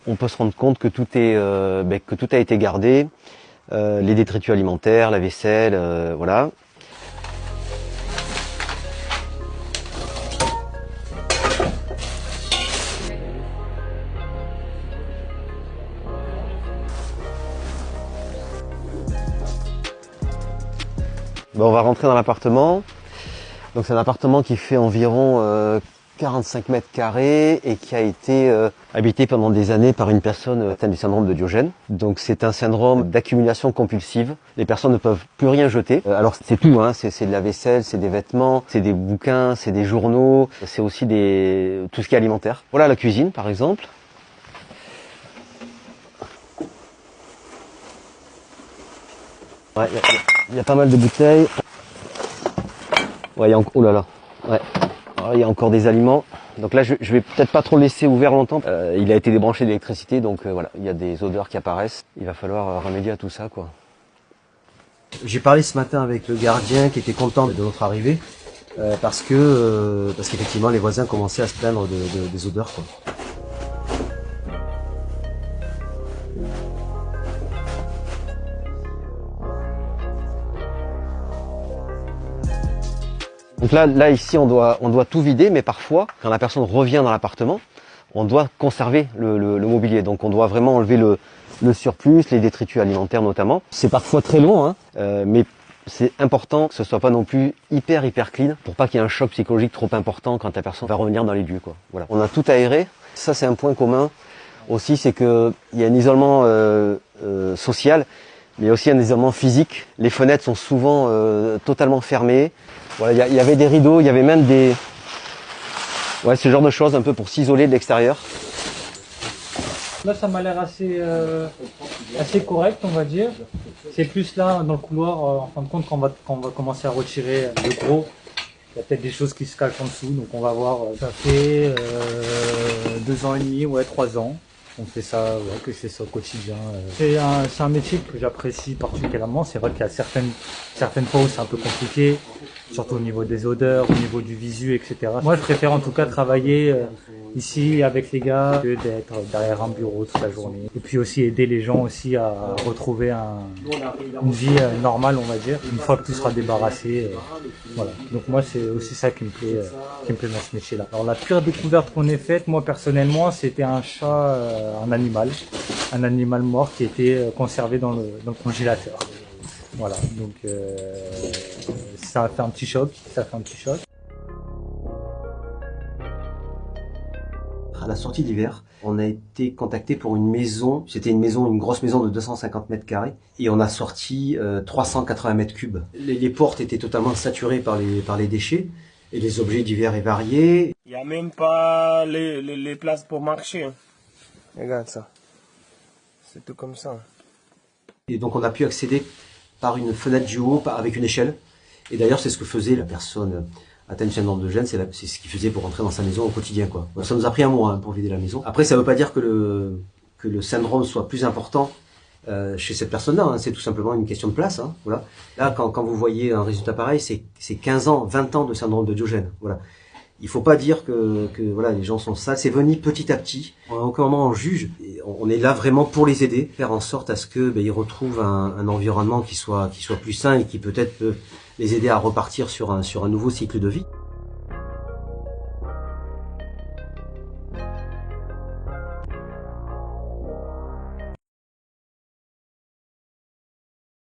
on peut se rendre compte que tout est, que tout a été gardé, les détritus alimentaires, la vaisselle, voilà. Bon, on va rentrer dans l'appartement. Donc c'est un appartement qui fait environ 45 mètres carrés et qui a été habité pendant des années par une personne atteinte du syndrome de Diogène. Donc c'est un syndrome d'accumulation compulsive. Les personnes ne peuvent plus rien jeter. Alors c'est tout, hein. C'est de la vaisselle, c'est des vêtements, c'est des bouquins, c'est des journaux, c'est aussi tout ce qui est alimentaire. Voilà la cuisine par exemple. Ouais, il y a pas mal de bouteilles. Ouais, oh là là. Ouais. Alors, il y a encore des aliments. Donc là, je vais peut-être pas trop le laisser ouvert longtemps. Il a été débranché d'électricité, donc voilà, il y a des odeurs qui apparaissent. Il va falloir remédier à tout ça, quoi. J'ai parlé ce matin avec le gardien qui était content de notre arrivée parce qu'effectivement les voisins commençaient à se plaindre des odeurs, quoi. Donc là ici on doit tout vider, mais parfois quand la personne revient dans l'appartement, on doit conserver le mobilier. Donc on doit vraiment enlever le surplus, les détritus alimentaires notamment. C'est parfois très long, hein, mais c'est important que ce soit pas non plus hyper clean pour pas qu'il y ait un choc psychologique trop important quand la personne va revenir dans les lieux, quoi. Voilà. On a tout aéré. Ça c'est un point commun aussi, c'est que il y a un isolement social, mais il y a aussi un isolement physique. Les fenêtres sont souvent totalement fermées. Voilà, il y avait des rideaux, il y avait même ce genre de choses un peu pour s'isoler de l'extérieur. Là, ça m'a l'air assez correct, on va dire. C'est plus là, dans le couloir, en fin de compte, qu'on va commencer à retirer le gros. Il y a peut-être des choses qui se cachent en dessous, donc on va voir. Ça fait 2 ans et demi, 3 ans. On fait ça, que je fais ça au quotidien. C'est un métier que j'apprécie particulièrement. C'est vrai qu'il y a certaines fois où c'est un peu compliqué, surtout au niveau des odeurs, au niveau du visu, etc. Moi, je préfère en tout cas travailler ici avec les gars que d'être derrière un bureau toute la journée. Et puis aussi aider les gens aussi à retrouver une vie normale, on va dire, une fois que tout sera débarrassé. Voilà. Donc moi, c'est aussi ça qui me plaît dans ce métier-là. Alors la pire découverte qu'on ait faite, moi personnellement, c'était un chat, un animal mort qui était conservé dans le congélateur. Voilà, donc ça a fait un petit choc, À la sortie d'hiver, on a été contacté pour une maison. C'était une grosse maison de 250 mètres carrés. Et on a sorti 380 mètres cubes. Les portes étaient totalement saturées par les déchets. Et les objets divers et variés. Il n'y a même pas les places pour marcher. Regarde ça. C'est tout comme ça. Et donc on a pu accéder par une fenêtre du haut, avec une échelle. Et d'ailleurs, c'est ce que faisait la personne atteinte du syndrome de Diogène, c'est ce qu'il faisait pour rentrer dans sa maison au quotidien, quoi. Donc, ça nous a pris un mois pour vider la maison. Après, ça ne veut pas dire que le syndrome soit plus important chez cette personne-là, hein. C'est tout simplement une question de place, hein. Voilà. Là, quand vous voyez un résultat pareil, c'est 15 ans, 20 ans de syndrome de Diogène. Voilà. Il faut pas dire que voilà, les gens sont sales. C'est venu petit à petit. À aucun moment on juge. On est là vraiment pour les aider, faire en sorte à ce que ils retrouvent un environnement qui soit plus sain et qui peut-être peut les aider à repartir sur un nouveau cycle de vie.